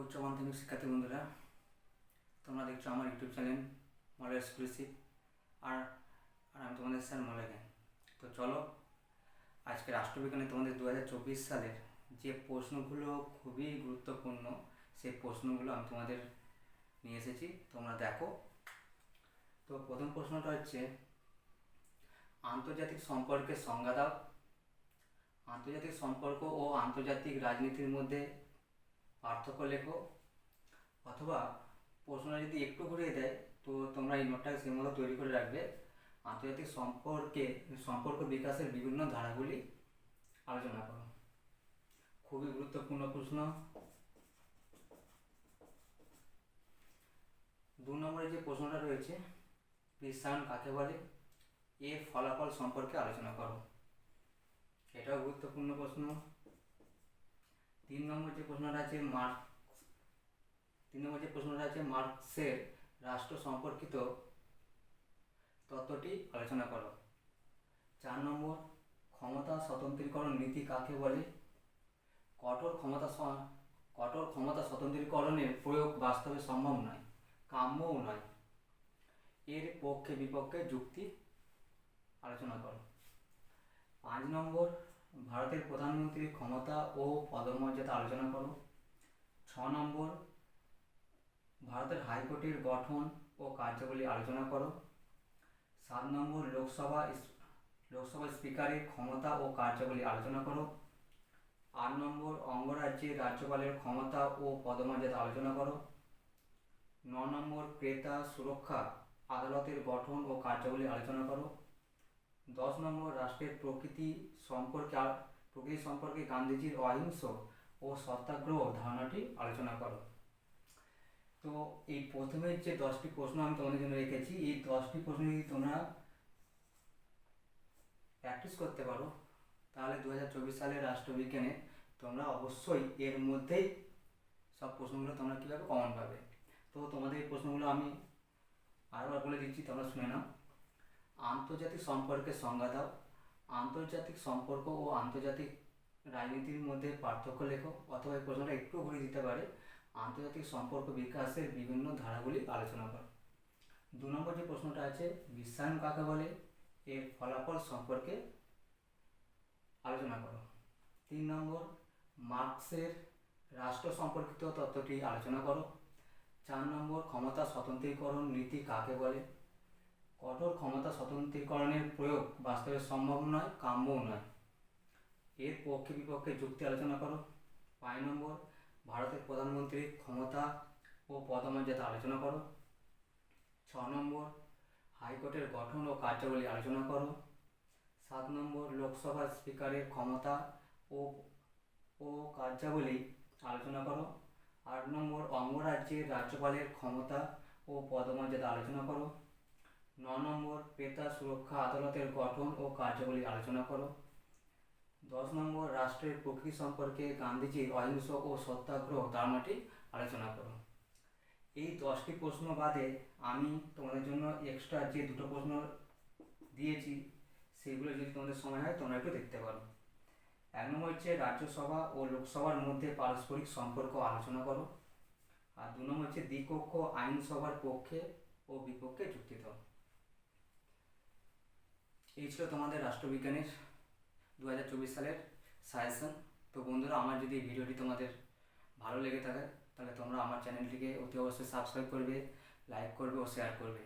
উচ্চ মাধ্যমিক শিক্ষার্থী বন্ধুরা, তোমরা দেখছো আমার ইউটিউব চ্যানেল মডেল এক্সক্লুসিভ। আর আর আমি তোমাদের স্যার মলেগান। তো চলো, আজকে রাষ্ট্রবিজ্ঞানে তোমাদের 2024 সালের যে প্রশ্নগুলো খুবই গুরুত্বপূর্ণ সেই প্রশ্নগুলো আমি তোমাদের নিয়ে এসেছি, তোমরা দেখো। তো প্রথম প্রশ্নটা হচ্ছে, আন্তর্জাতিক সম্পর্কের সংজ্ঞা দাও। আন্তর্জাতিক সম্পর্ক ও আন্তর্জাতিক রাজনীতির মধ্যে পার্থক্য লেখো। অথবা প্রশ্নটা যদি একটু ঘুরিয়ে দেয় তো তোমরা এই নোটটাকে সেই মতো তৈরি করে রাখবে। আন্তর্জাতিক সম্পর্ক বিকাশের বিভিন্ন ধারাগুলি আলোচনা করো। খুবই গুরুত্বপূর্ণ প্রশ্ন। 2 নম্বরে যে প্রশ্নটা রয়েছে, বিশ্বায়ন কাকে বলে, এর ফলাফল সম্পর্কে আলোচনা করো। এটাও গুরুত্বপূর্ণ প্রশ্ন। 3 নম্বর যে প্রশ্নটা আছে মার্কসের রাষ্ট্র সম্পর্কিত তত্ত্বটি আলোচনা করো। 4 নম্বর, ক্ষমতা স্বতন্ত্রীকরণ নীতি কাকে বলে, কঠোর ক্ষমতা স্বতন্ত্রীকরণের প্রয়োগ বাস্তবে সম্ভব নয়, কাম্যও নয়, এর পক্ষে বিপক্ষে যুক্তি আলোচনা করো। 5 নম্বর, ভারতের প্রধানমন্ত্রীর ক্ষমতা ও পদমর্যাদা আলোচনা করো। 6 নম্বর, ভারতের হাইকোর্টের গঠন ও কার্যাবলী আলোচনা করো। 7 নম্বর, লোকসভা স্পিকারের ক্ষমতা ও কার্যাবলী আলোচনা করো। 8 নম্বর, অঙ্গরাজ্যের রাজ্যপালের ক্ষমতা ও পদমর্যাদা আলোচনা করো। 9 নম্বর, ক্রেতা সুরক্ষা আদালতের গঠন ও কার্যাবলী আলোচনা করো। 10 নম্বর, রাষ্ট্রের প্রকৃতি সম্পর্কে গান্ধীজির অহিংস ও সত্যাগ্রহ ধারণাটি আলোচনা করো। তো এই প্রথমের যে 10টি প্রশ্ন আমি তোমাদের জন্য রেখেছি, এই 10টি প্রশ্ন যদি তোমরা প্র্যাকটিস করতে পারো তাহলে 2024 সালের রাষ্ট্রবিজ্ঞানে তোমরা অবশ্যই এর মধ্যেই সব প্রশ্নগুলো তোমরা কীভাবে কমন পাবে। তো তোমাদের এই প্রশ্নগুলো আমি আরেকবার বলে দিচ্ছি, তোমরা শুনে নাও। আন্তর্জাতিক সম্পর্কের সংজ্ঞা দাও। আন্তর্জাতিক সম্পর্ক ও আন্তর্জাতিক রাজনীতির মধ্যে পার্থক্য লেখো। অথবা এই প্রশ্নটা একটু ঘুরিয়ে দিতে পারে, আন্তর্জাতিক সম্পর্ক বিকাশের বিভিন্ন ধারাগুলি আলোচনা করো। 2 নম্বর যে প্রশ্নটা আছে, বিশ্বায়ন কাকে বলে, এর ফলাফল সম্পর্কে আলোচনা করো। 3 নম্বর, মার্কসের রাষ্ট্র সম্পর্কিত তত্ত্বটি আলোচনা করো। 4 নম্বর, ক্ষমতা স্বতন্ত্রীকরণ নীতি কাকে বলে, কঠোর ক্ষমতা স্বতন্ত্রীকরণের প্রয়োগ বাস্তবে সম্ভব নয়, কাম্যও নয়, এর পক্ষে বিপক্ষে যুক্তি আলোচনা করো। 5 নম্বর, ভারতের প্রধানমন্ত্রীর ক্ষমতা ও পদমর্যাদা আলোচনা করো। 6 নম্বর, হাইকোর্টের গঠন ও কার্যাবলী আলোচনা করো। 7 নম্বর, লোকসভা স্পিকারের ক্ষমতা ও কার্যাবলী আলোচনা করো। 8 নম্বর, অঙ্গরাজ্যের রাজ্যপালের ক্ষমতা ও পদমর্যাদা আলোচনা করো। 9 নম্বর, ক্রেতা সুরক্ষা আদালতের গঠন ও কার্যাবলী আলোচনা করো। 10 নম্বর, রাষ্ট্রের প্রকৃতি সম্পর্কে গান্ধীজির অহিংস ও সত্যাগ্রহ ধারণাটি আলোচনা করো। এই 10টি প্রশ্ন বাদে আমি তোমাদের জন্য এক্সট্রা যে 2টো প্রশ্ন দিয়েছি সেগুলো যদি তোমাদের সময় হয় তোমরা একটু দেখতে পারো। 1 নম্বর হচ্ছে, রাজ্যসভা ও লোকসভার মধ্যে পারস্পরিক সম্পর্ক আলোচনা করো। আর 2 নম্বর হচ্ছে, দ্বিকক্ষ আইনসভার পক্ষে ও বিপক্ষে যুক্তি দাও। এই ছিল তোমাদের রাষ্ট্রবিজ্ঞানের 2024 সালের সাজেশন। তো বন্ধুরা, আমার যদি এই ভিডিওটি তোমাদের ভালো লেগে থাকে তাহলে তোমরা আমার চ্যানেলটিকে অতি অবশ্যই সাবস্ক্রাইব করবে, লাইক করবে ও শেয়ার করবে।